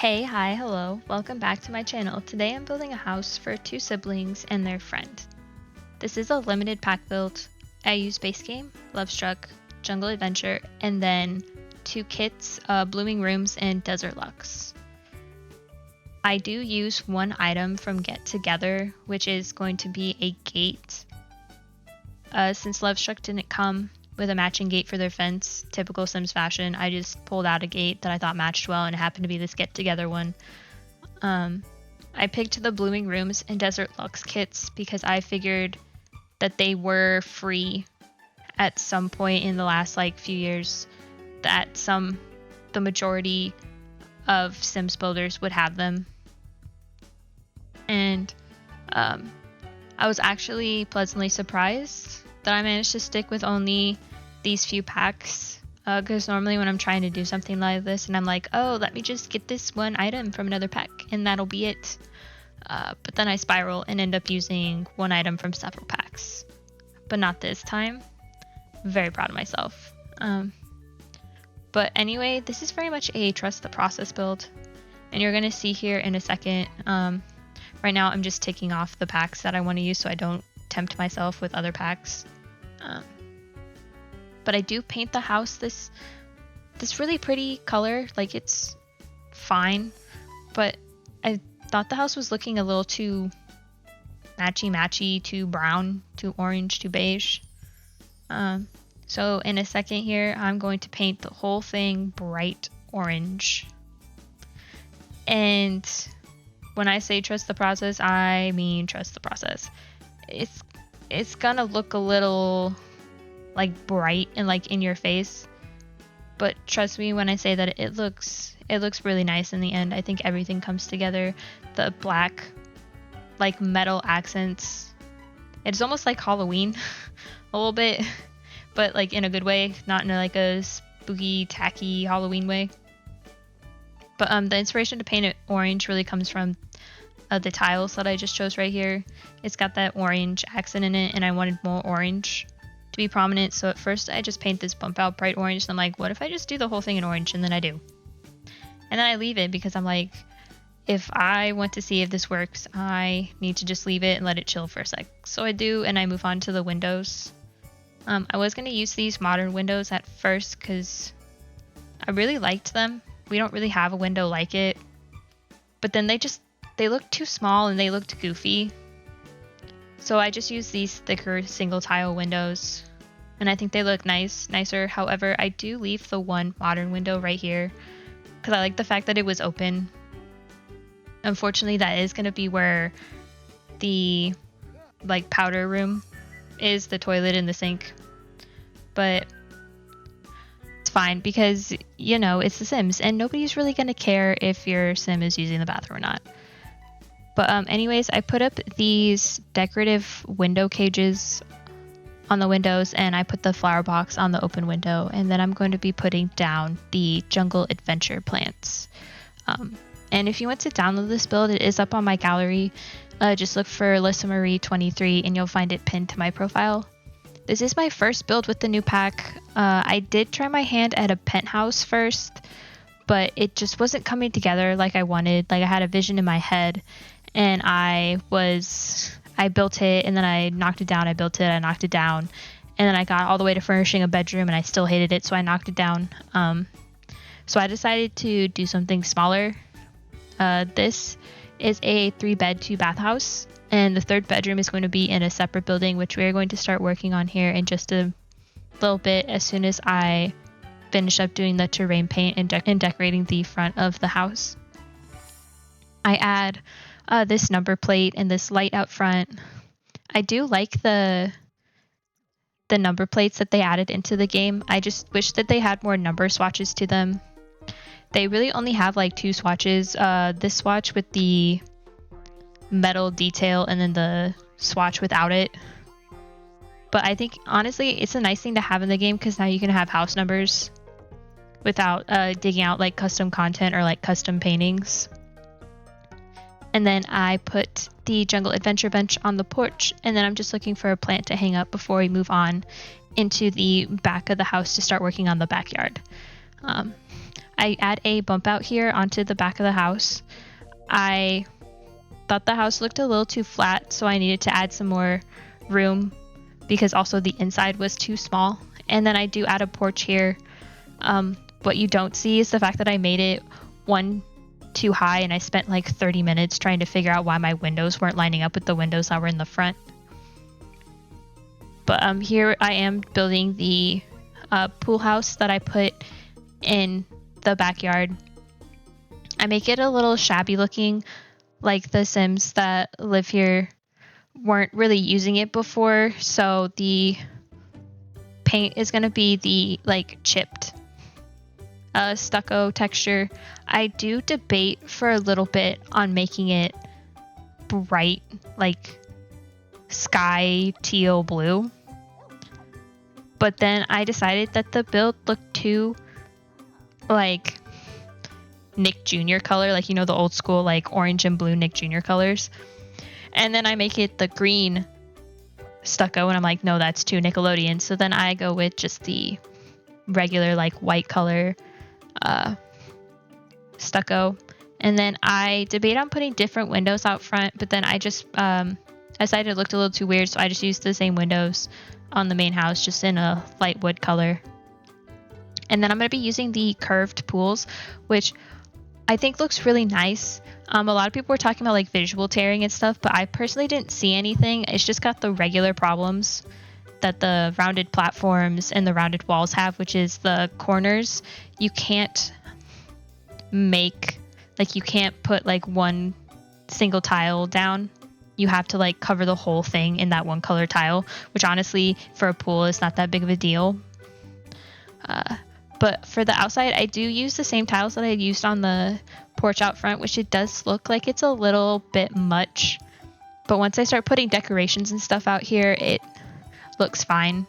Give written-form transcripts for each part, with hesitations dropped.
Hey, hi, hello, welcome back to my channel. Today I'm building a house for two siblings and their friend. This is a limited pack build. I use base game, Lovestruck, Jungle Adventure, and then two kits, Blooming Rooms and Desert Lux. I do use one item from Get Together, which is going to be a gate. Since Lovestruck didn't come with a matching gate for their fence, typical Sims fashion, I just pulled out a gate that I thought matched well, and it happened to be this Get Together one. I picked the Blooming Rooms and Desert Lux kits because I figured that they were free at some point in the last few years, that the majority of Sims builders would have them. And I was actually pleasantly surprised that I managed to stick with only these few packs, because normally when I'm trying to do something like this and I'm like, oh, let me just get this one item from another pack and that'll be it, but then I spiral and end up using one item from several packs. But not this time. Very proud of myself. But anyway, this is very much a trust the process build, and you're gonna see here in a second. Right now I'm just ticking off the packs that I want to use so I don't tempt myself with other packs. But I do paint the house this really pretty color. It's fine, but I thought the house was looking a little too matchy, too brown, too orange, too beige. So in a second here, I'm going to paint the whole thing bright orange. And when I say trust the process, I mean trust the process. It's gonna look a little bright and in your face, but trust me when I say that it looks really nice in the end. I think everything comes together. The black metal accents, it's almost like Halloween a little bit, but in a good way, not in a spooky tacky Halloween way. But the inspiration to paint it orange really comes from the tiles that I just chose right here. It's got that orange accent in it, and I wanted more orange to be prominent. So at first I just paint this bump out bright orange, and I'm like, what if I just do the whole thing in orange? And then I do. And then I leave it because I'm like, if I want to see if this works, I need to just leave it and let it chill for a sec. So I do, and I move on to the windows. I was going to use these modern windows at first because I really liked them. We don't really have a window like it. But then they looked too small and they looked goofy. So I just used these thicker single tile windows, and I think they look nicer. However, I do leave the one modern window right here because I like the fact that it was open. Unfortunately, that is going to be where the powder room is, the toilet and the sink. But it's fine because, it's The Sims and nobody's really going to care if your Sim is using the bathroom or not. But anyways, I put up these decorative window cages on the windows, and I put the flower box on the open window, and then I'm going to be putting down the Jungle Adventure plants. And if you want to download this build, it is up on my gallery. Just look for Alyssa Marie 23 and you'll find it pinned to my profile. This is my first build with the new pack. I did try my hand at a penthouse first, but it just wasn't coming together like I wanted. I had a vision in my head, and I built it, and then I knocked it down. I built it, I knocked it down, and then I got all the way to furnishing a bedroom, and I still hated it, so I knocked it down. So I decided to do something smaller. This is a 3-bed, 2-bath house, and the third bedroom is going to be in a separate building, which we are going to start working on here in just a little bit as soon as I finish up doing the terrain paint and decorating the front of the house. I add this number plate and this light out front. I do like the number plates that they added into the game. I just wish that they had more number swatches to them. They really only have 2 swatches. This swatch with the metal detail and then the swatch without it. But I think honestly it's a nice thing to have in the game because now you can have house numbers without digging out custom content or custom paintings. And then I put the Jungle Adventure bench on the porch, and then I'm just looking for a plant to hang up before we move on into the back of the house to start working on the backyard. I add a bump out here onto the back of the house. I thought the house looked a little too flat, so I needed to add some more room because also the inside was too small. And then I do add a porch here. What you don't see is the fact that I made it one too high, and I spent like 30 minutes trying to figure out why my windows weren't lining up with the windows that were in the front. But here I am building the pool house that I put in the backyard. I make it a little shabby looking, like the Sims that live here weren't really using it before, so the paint is going to be the like chipped stucco texture. I do debate for a little bit on making it bright, like sky teal blue, but then I decided that the build looked too like Nick Jr. color, like, you know, the old school like orange and blue Nick Jr. colors. And then I make it the green stucco, and I'm like, no, that's too Nickelodeon. So then I go with just the regular like white color stucco. And then I debate on putting different windows out front, but then I just decided it looked a little too weird, so I just used the same windows on the main house, just in a light wood color. And then I'm going to be using the curved pools, which I think looks really nice. A lot of people were talking about like visual tearing and stuff, but I personally didn't see anything. It's just got the regular problems that the rounded platforms and the rounded walls have, which is the corners. You can't make, like, you can't put like one single tile down. You have to like cover the whole thing in that one color tile, which honestly for a pool is not that big of a deal. But for the outside, I do use the same tiles that I used on the porch out front, which it does look like it's a little bit much. But once I start putting decorations and stuff out here, it looks fine.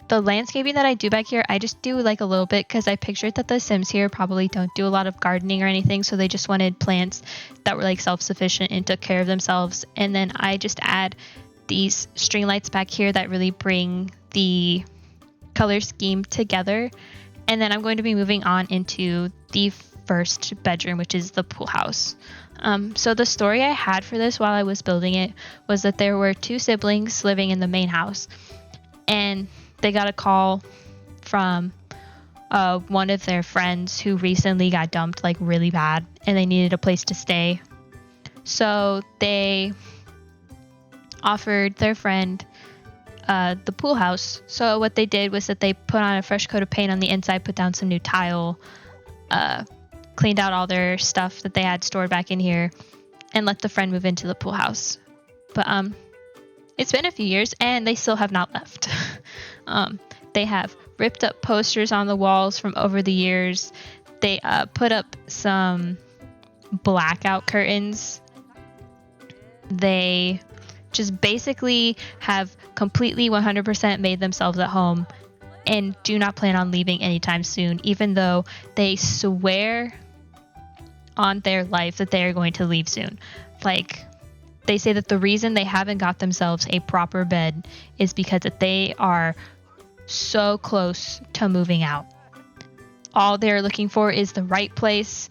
The landscaping that I do back here, I just do like a little bit because I pictured that the Sims here probably don't do a lot of gardening or anything, so they just wanted plants that were like self-sufficient and took care of themselves. And then I just add these string lights back here that really bring the color scheme together. And then I'm going to be moving on into the first bedroom, which is the pool house. So the story I had for this while I was building it was that there were two siblings living in the main house, and they got a call from one of their friends who recently got dumped like really bad, and they needed a place to stay. So they offered their friend the pool house. So what they did was that they put on a fresh coat of paint on the inside, put down some new tile, cleaned out all their stuff that they had stored back in here, and let the friend move into the pool house. But it's been a few years and they still have not left. They have ripped up posters on the walls from over the years. They put up some blackout curtains. They just basically have completely 100% made themselves at home and do not plan on leaving anytime soon, even though they swear on their life that they are going to leave soon. Like, they say that the reason they haven't got themselves a proper bed is because that they are so close to moving out. All they're looking for is the right place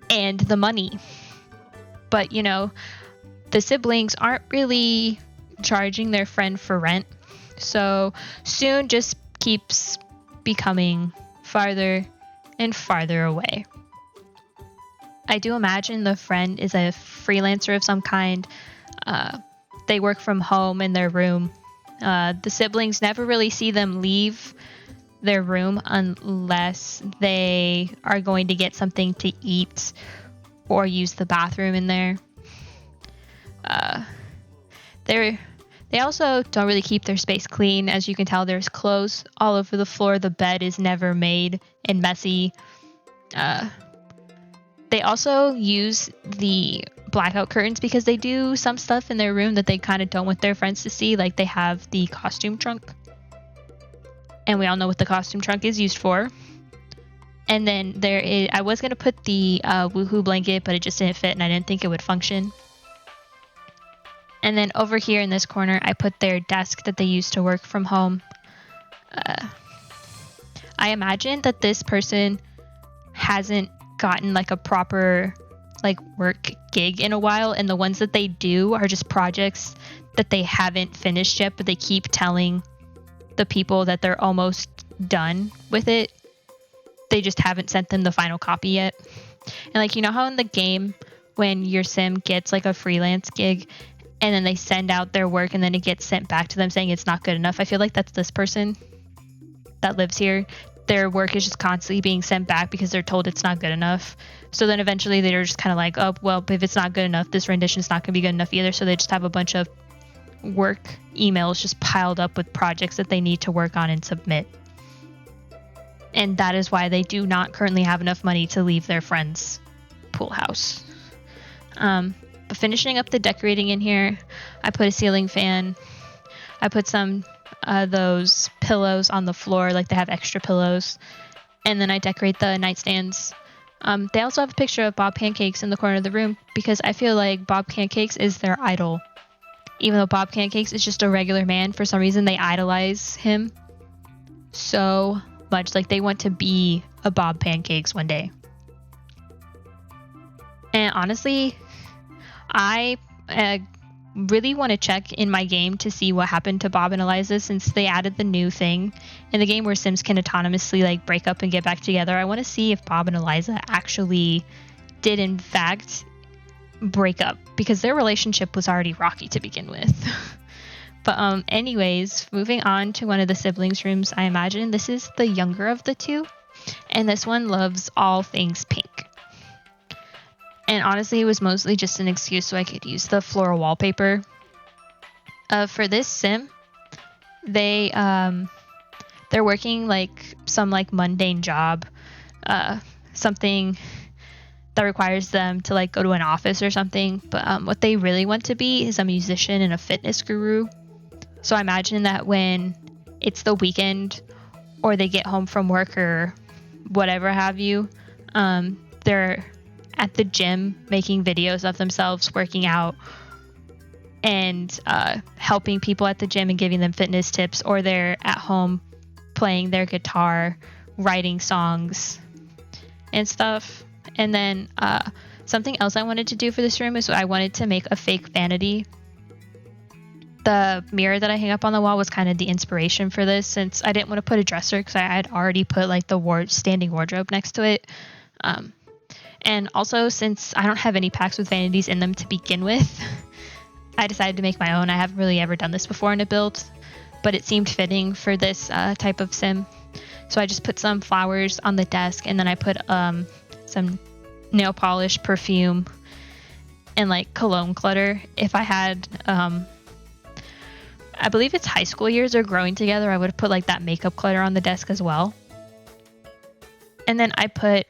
and the money. But, you know, the siblings aren't really charging their friend for rent, so soon just keeps becoming farther and farther away. I do imagine the friend is a freelancer of some kind. They work from home in their room. The siblings never really see them leave their room unless they are going to get something to eat or use the bathroom in there. They also don't really keep their space clean. As you can tell, there's clothes all over the floor. The bed is never made and messy. They also use the blackout curtains because they do some stuff in their room that they kind of don't want their friends to see. Like, they have the costume trunk, and we all know what the costume trunk is used for. And then I was going to put the woohoo blanket, but it just didn't fit and I didn't think it would function. And then over here in this corner, I put their desk that they used to work from home. I imagine that this person hasn't gotten like a proper like work gig in a while, and the ones that they do are just projects that they haven't finished yet, but they keep telling the people that they're almost done with it. They just haven't sent them the final copy yet. And like, you know how in the game when your sim gets like a freelance gig and then they send out their work and then it gets sent back to them saying it's not good enough? I feel like that's this person that lives here. Their work is just constantly being sent back because they're told it's not good enough. So then eventually they're just kind of like, oh, well, if it's not good enough, this rendition's not going to be good enough either. So they just have a bunch of work emails just piled up with projects that they need to work on and submit. And that is why they do not currently have enough money to leave their friend's pool house. But finishing up the decorating in here, I put a ceiling fan. I put some those pillows on the floor, like they have extra pillows. And then I decorate the nightstands. They also have a picture of Bob Pancakes in the corner of the room because I feel like Bob Pancakes is their idol. Even though Bob Pancakes is just a regular man, for some reason they idolize him so much. Like they want to be a Bob Pancakes one day. And honestly, I really want to check in my game to see what happened to Bob and Eliza, since they added the new thing in the game where Sims can autonomously like break up and get back together. I want to see if Bob and Eliza actually did in fact break up, because their relationship was already rocky to begin with. But anyways, moving on to one of the siblings' rooms. I imagine this is the younger of the two, and this one loves all things pink. And honestly, it was mostly just an excuse so I could use the floral wallpaper. For this sim, they're working like some like mundane job, something that requires them to like go to an office or something. But what they really want to be is a musician and a fitness guru. So I imagine that when it's the weekend or they get home from work or whatever have you, they're at the gym making videos of themselves working out and helping people at the gym and giving them fitness tips, or they're at home playing their guitar, writing songs and stuff. And then something else I wanted to do for this room is I wanted to make a fake vanity. The mirror that I hang up on the wall was kind of the inspiration for this, since I didn't want to put a dresser because I had already put like the standing wardrobe next to it. And also, since I don't have any packs with vanities in them to begin with, I decided to make my own. I haven't really ever done this before in a build, but it seemed fitting for this type of sim. So I just put some flowers on the desk, and then I put some nail polish, perfume, and like cologne clutter. If I had, I believe it's high school years or growing together, I would have put like that makeup clutter on the desk as well. And then I put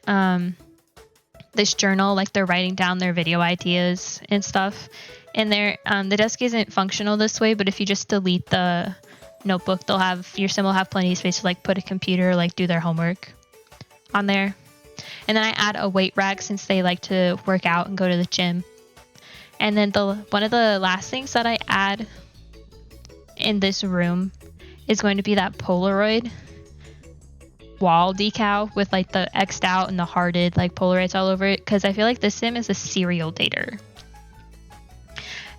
this journal, like they're writing down their video ideas and stuff. And there, the desk isn't functional this way, but if you just delete the notebook, your sim will have plenty of space to like put a computer, like do their homework on there. And then I add a weight rack since they like to work out and go to the gym. And then one of the last things that I add in this room is going to be that Polaroid wall decal with like the X'd out and the hearted like Polaroids all over it, because I feel like this sim is a serial dater.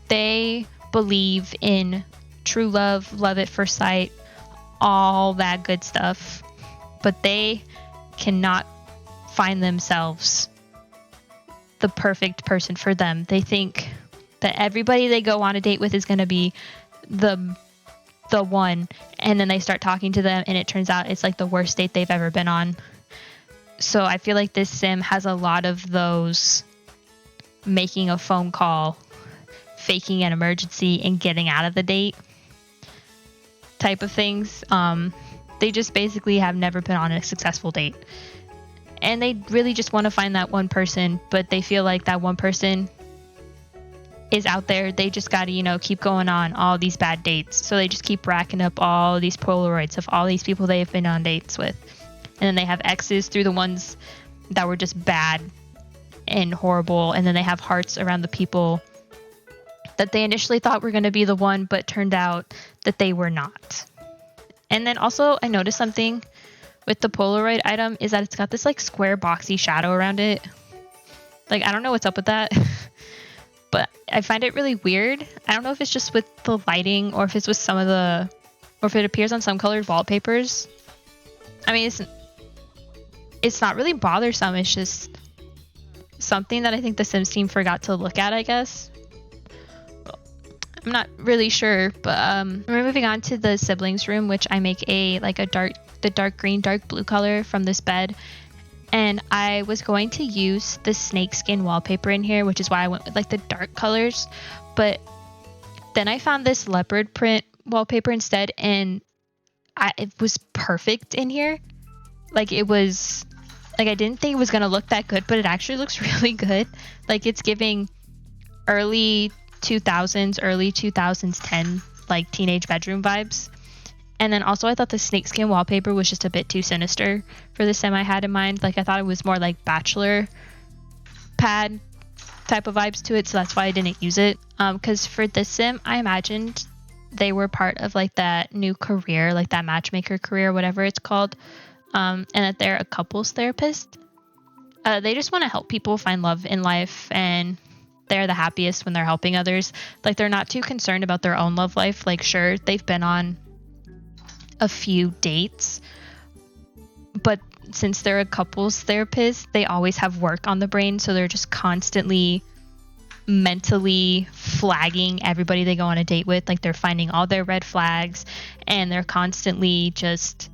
They believe in true love, love at first sight, all that good stuff, but they cannot find themselves the perfect person for them. They think that everybody they go on a date with is going to be the one, and then they start talking to them and it turns out it's like the worst date they've ever been on. So I feel like this sim has a lot of those making a phone call, faking an emergency, and getting out of the date type of things. They just basically have never been on a successful date, and they really just want to find that one person, but they feel like that one person is out there. They just got to, keep going on all these bad dates. So they just keep racking up all these Polaroids of all these people they've been on dates with. And then they have X's through the ones that were just bad and horrible. And then they have hearts around the people that they initially thought were going to be the one, but turned out that they were not. And then also I noticed something with the Polaroid item is that it's got this like square boxy shadow around it. Like, I don't know what's up with that, but I find it really weird. I don't know if it's just with the lighting or if it's with some of the, or if it appears on some colored wallpapers. I mean, it's not really bothersome. It's just something that I think the Sims team forgot to look at, I guess. I'm not really sure, but we're moving on to the siblings room, which I make the dark green, dark blue color from this bed. And I was going to use the snakeskin wallpaper in here, which is why I went with like the dark colors. But then I found this leopard print wallpaper instead, and it was perfect in here. Like, it was, like, I didn't think it was going to look that good, but it actually looks really good. Like, it's giving early 2010, like, teenage bedroom vibes. And then also I thought the snakeskin wallpaper was just a bit too sinister for the sim I had in mind. Like, I thought it was more like bachelor pad type of vibes to it, so that's why I didn't use it. Because for this sim, I imagined they were part of like that new career, like that matchmaker career, whatever it's called, and that they're a couples therapist. They just want to help people find love in life, and they're the happiest when they're helping others. Like, they're not too concerned about their own love life. Like, sure, they've been on a few dates, but since they're a couples therapist, they always have work on the brain, so they're just constantly mentally flagging everybody they go on a date with. Like, they're finding all their red flags, and they're constantly just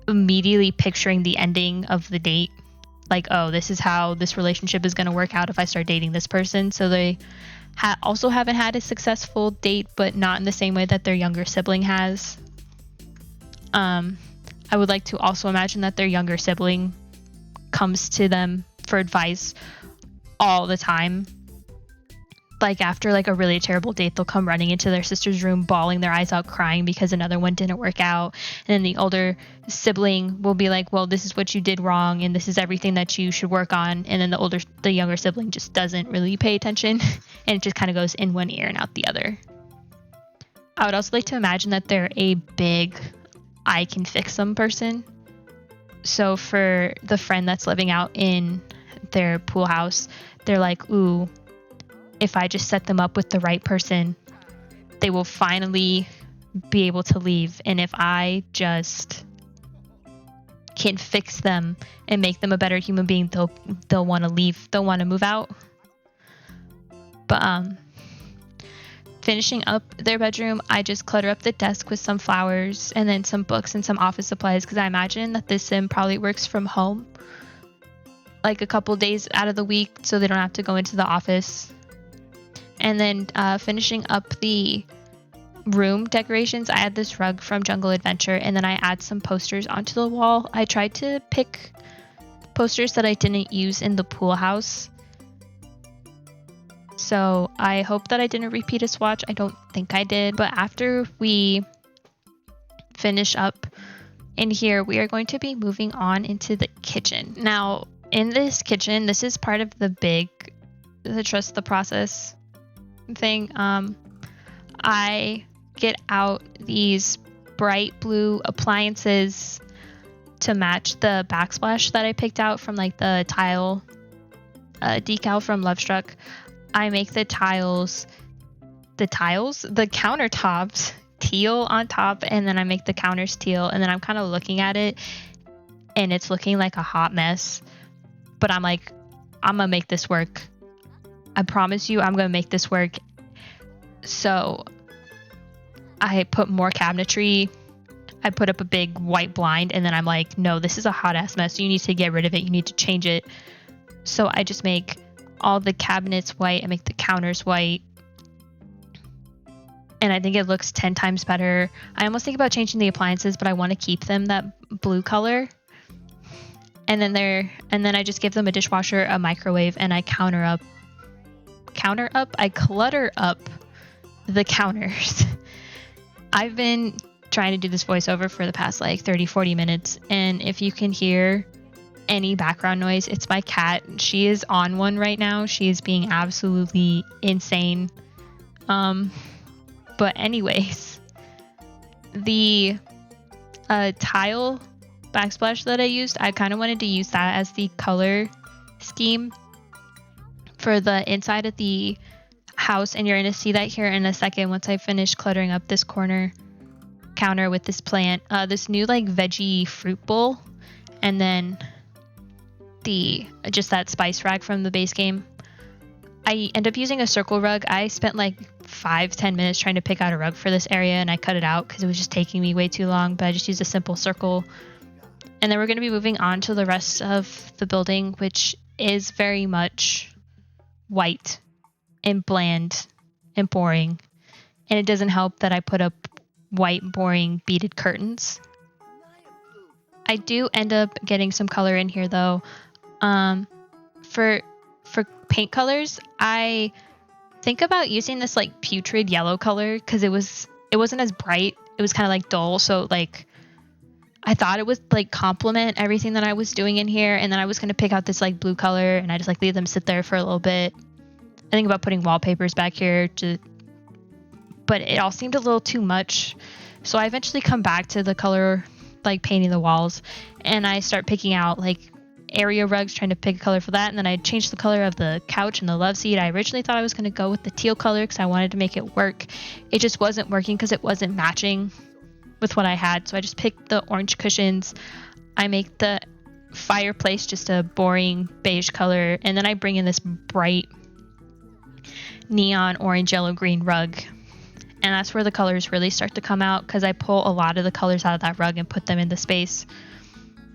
immediately picturing the ending of the date. Like, oh, this is how this relationship is going to work out if I start dating this person. So they also haven't had a successful date, but not in the same way that their younger sibling has. I would like to also imagine that their younger sibling comes to them for advice all the time. Like, after like a really terrible date, they'll come running into their sister's room, bawling their eyes out, crying because another one didn't work out. And then the older sibling will be like, well, this is what you did wrong, and this is everything that you should work on. And then the younger sibling just doesn't really pay attention, and it just kind of goes in one ear and out the other. I would also like to imagine that they're a big I can fix them person. So for the friend that's living out in their pool house, they're like, ooh, if I just set them up with the right person, they will finally be able to leave. And if I just can fix them and make them a better human being, they'll want to leave. They'll want to move out. But finishing up their bedroom, I just clutter up the desk with some flowers and then some books and some office supplies, because I imagine that this sim probably works from home like a couple days out of the week, so they don't have to go into the office. And then finishing up the room decorations, I had this rug from Jungle Adventure, and then I add some posters onto the wall. I tried to pick posters that I didn't use in the pool house, so I hope that I didn't repeat a swatch. I don't think I did. But after we finish up in here, we are going to be moving on into the kitchen. Now, in this kitchen, this is part of the trust the process thing. I get out these bright blue appliances to match the backsplash that I picked out from like the tile decal from Lovestruck. I make the countertops teal on top, and then I make the counters teal, and then I'm kind of looking at it and it's looking like a hot mess, but I'm like, I'm gonna make this work. I promise you, I'm gonna make this work. So I put more cabinetry. I put up a big white blind, and then I'm like, no, this is a hot ass mess. You need to get rid of it. You need to change it. So I just make all the cabinets white. I make the counters white, and I think it looks 10 times better. I almost think about changing the appliances, but I want to keep them that blue color. And then I just give them a dishwasher, a microwave, and I clutter up the counters. I've been trying to do this voiceover for the past like 30-40 minutes, and if you can hear any background noise, it's my cat. She is on one right now. She is being absolutely insane. But anyways, the tile backsplash that I used, I kind of wanted to use that as the color scheme for the inside of the house, and you're going to see that here in a second once I finish cluttering up this corner counter with this plant, this new like veggie fruit bowl, and then just that spice rack from the base game. I end up using a circle rug. I spent like 5-10 minutes trying to pick out a rug for this area, and I cut it out because it was just taking me way too long, but I just used a simple circle. And then we're going to be moving on to the rest of the building, which is very much white and bland and boring. And it doesn't help that I put up white, boring, beaded curtains. I do end up getting some color in here though. For paint colors, I think about using this like putrid yellow color because it wasn't as bright. It was kind of like dull, so like I thought it would like complement everything that I was doing in here. And then I was going to pick out this like blue color, and I just like leave them sit there for a little bit. I think about putting wallpapers back here but it all seemed a little too much. So I eventually come back to the color, like painting the walls, and I start picking out like area rugs, trying to pick a color for that. And then I changed the color of the couch and the love seat. I originally thought I was going to go with the teal color because I wanted to make it work. It just wasn't working because it wasn't matching with what I had. So I just picked the orange cushions. I make the fireplace just a boring beige color, and then I bring in this bright neon orange, yellow, green rug. And that's where the colors really start to come out because I pull a lot of the colors out of that rug and put them in the space.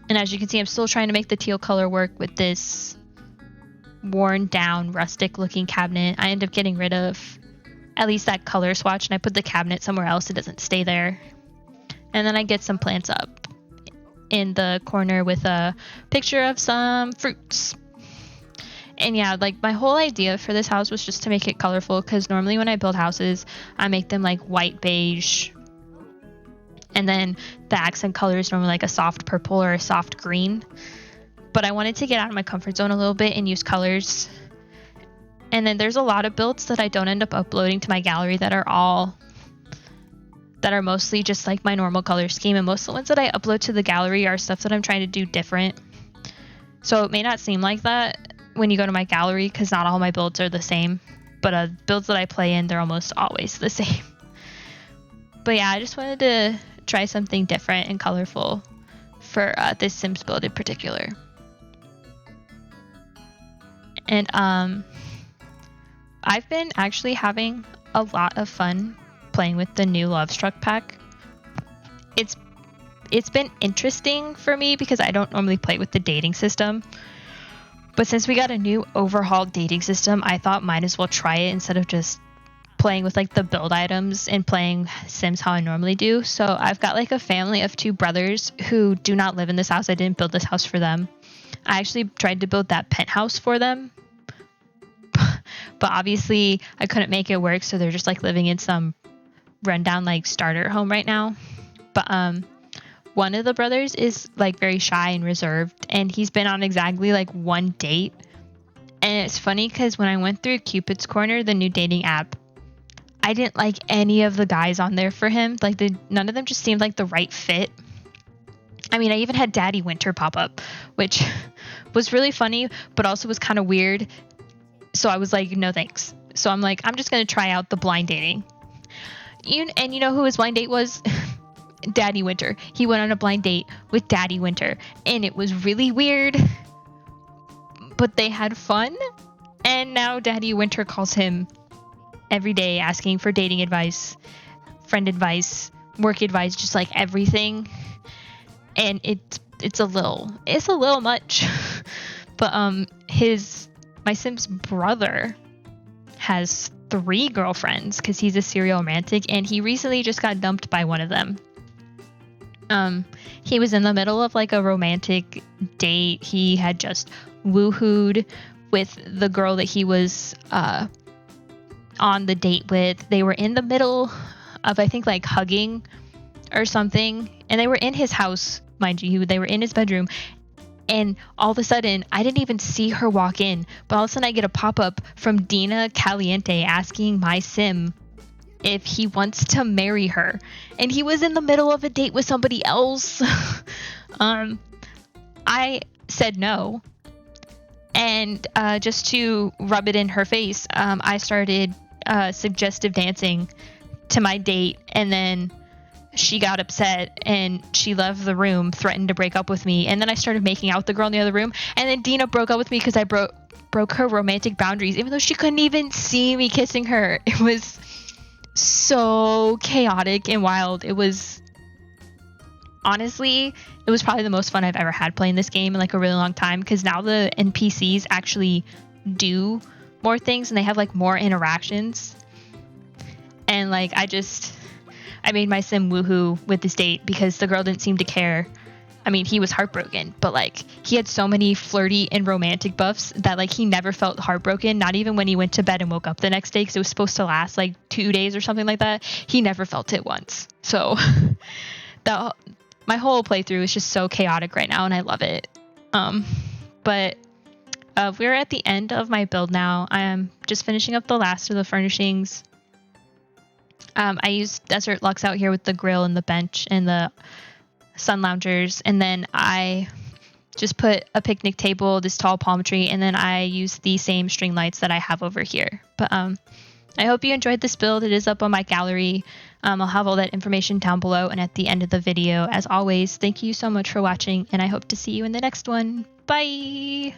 And as you can see, I'm still trying to make the teal color work with this worn down, rustic looking cabinet. I end up getting rid of at least that color swatch, and I put the cabinet somewhere else. It doesn't stay there. And then I get some plants up in the corner with a picture of some fruits. And yeah, like my whole idea for this house was just to make it colorful, because normally when I build houses, I make them like white beige, and then the accent color is normally like a soft purple or a soft green. But I wanted to get out of my comfort zone a little bit and use colors. And then there's a lot of builds that I don't end up uploading to my gallery that are mostly just like my normal color scheme, and most of the ones that I upload to the gallery are stuff that I'm trying to do different. So it may not seem like that when you go to my gallery, because not all my builds are the same, but builds that I play in, they're almost always the same. But yeah, I just wanted to try something different and colorful for this Sims build in particular. And I've been actually having a lot of fun playing with the new Lovestruck pack. It's been interesting for me because I don't normally play with the dating system. But since we got a new overhauled dating system, I thought might as well try it instead of just playing with like the build items and playing Sims how I normally do. So I've got like a family of 2 brothers who do not live in this house. I didn't build this house for them. I actually tried to build that penthouse for them, but obviously I couldn't make it work. So they're just like living in some rundown like starter home right now. But one of the brothers is like very shy and reserved, and he's been on exactly like 1 date. And it's funny because when I went through Cupid's Corner, the new dating app, I didn't like any of the guys on there for him. Like none of them just seemed like the right fit. I mean, I even had Daddy Winter pop up, which was really funny, but also was kind of weird. So I was like, no thanks. So I'm like, I'm just going to try out the blind dating. And you know who his blind date was? Daddy Winter. He went on a blind date with Daddy Winter, and it was really weird, but they had fun. And now Daddy Winter calls him every day asking for dating advice, friend advice, work advice, just like everything. And it's a little much. But my Sim's brother has 3 girlfriends because he's a serial romantic, and he recently just got dumped by one of them. He was in the middle of like a romantic date. He had just woohooed with the girl that he was on the date with. They were in the middle of, I think, like hugging or something, and they were in his house, mind you. They were in his bedroom, and all of a sudden, I didn't even see her walk in, but all of a sudden I get a pop-up from Dina Caliente asking my Sim if he wants to marry her. And he was in the middle of a date with somebody else. I said no. And just to rub it in her face, I started suggestive dancing to my date, and then she got upset and she left the room, threatened to break up with me, and then I started making out with the girl in the other room, and then Dina broke up with me because I broke her romantic boundaries, even though she couldn't even see me kissing her. It was so chaotic and wild. It was honestly, it was probably the most fun I've ever had playing this game in like a really long time, because now the NPCs actually do more things and they have like more interactions. And like I made my sim woohoo with this date because the girl didn't seem to care. I mean, he was heartbroken, but like he had so many flirty and romantic buffs that like he never felt heartbroken, not even when he went to bed and woke up the next day, because it was supposed to last like 2 days or something like that. He never felt it once. So my whole playthrough is just so chaotic right now and I love it. But we're at the end of my build now. I am just finishing up the last of the furnishings. I used Desert Luxe out here with the grill and the bench and the sun loungers, and then I just put a picnic table, this tall palm tree, and then I used the same string lights that I have over here. But I hope you enjoyed this build. It is up on my gallery. I'll have all that information down below and at the end of the video. As always, thank you so much for watching, and I hope to see you in the next one. Bye!